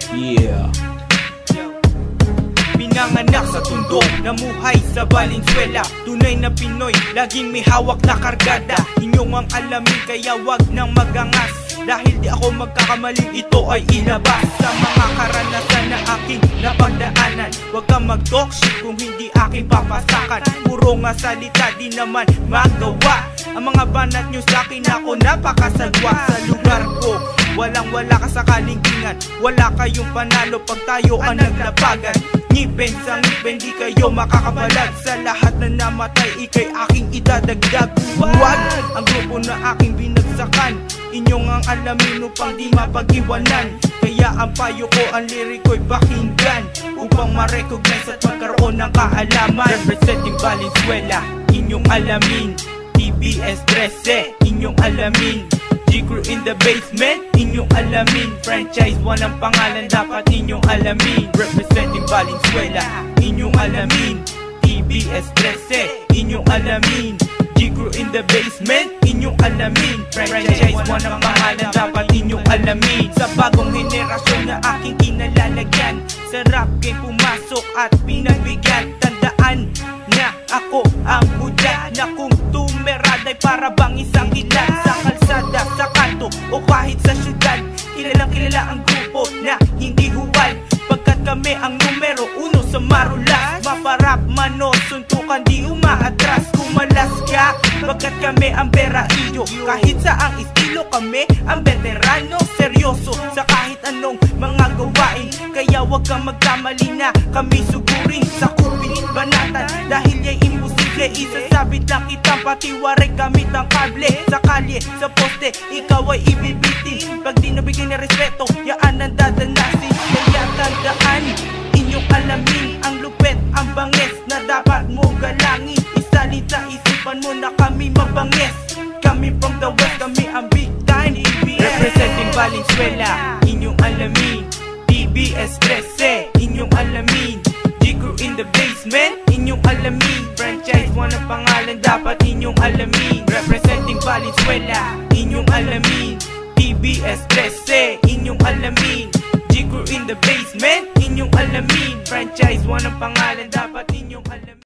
Yeah. Pinanganak sa tundo, namuhay sa Valenzuela. Tunay na Pinoy, laging may hawak na kargada. Inyong ang alamin, kaya wag nang magangas. Dahil di ako magkakamaling, ito ay ilabas sa mga karanasan na aking napagdaanan. Wag kang mag-talk shit kung hindi aking papasakan. Puro nga salita, di naman magawa. Ang mga banat nyo sa'kin, ako napakasagwa. Sa lugar ko, walang-wala ka sa kalingkingan. Wala kayong panalo pag tayo ang naglapagan. Ngipin sa ngipin, di kayo makakabalag. Sa lahat na namatay, ikay aking idadagdag. Huwag ang grupo na aking binagsakan. Inyong ang alamin upang di mapag-iwanan. Kaya ang payo ko, ang liriko'y pakinggan upang ma-recognize at magkaroon ng kaalaman. Representing Valenzuela, inyong alamin. TBS 13, inyong alamin. G-Crew in the basement, inyong alamin. Franchise 1 ang pangalan, dapat inyong alamin. Representing Valenzuela, inyong alamin. TBS 13, inyong alamin. G-Crew in the basement, inyong alamin. Franchise 1 ang pangalan, dapat inyong alamin. Sa bagong henerasyon na aking kinalalagyan, sa rap game pumasok at pinagbigyan. Tandaan na ako ang hudya, na kung tumeraday para bang isang ilan. Sa kalsada, sa kanto o kahit sa syudad, kilalang kilala ang grupo na hindi huwal. Pagkat kami ang numero 1 sa Marulas. Maparap mano, suntukan di umaatras. Kumalas ka, pagkat kami ang berailyo. Kahit sa ang estilo kami ang veterano. Seryoso sa kahit anong mga gawain. Kaya wag kang magkamali na kami sugurin. Sa kupin, banatan, dahil ya'y imposible. Isasabit lang kitang patiwaray gamit ang kable. Sa kalye, sa poste, ikaw ay ibibitin. Pag di nabigyan ng respeto, yaan ang dadanasin. Kaya tandaan, inyong alamin. Ang lupet, ang bangis na dapat mo galangin. Isalin sa isipan mo na kami mabangis. Kami from the west, kami ang big time TBS. Representing Valenzuela, inyong alamin. TBS 13, inyong alamin. G-Crew in the basement, inyong alamin. Franchise 1 ang pangalan, dapat inyong alamin. Representing Valenzuela, inyong alamin. TBS 13, inyong alamin. G-Crew in the basement, inyong alamin. Franchise 1 ang pangalan, dapat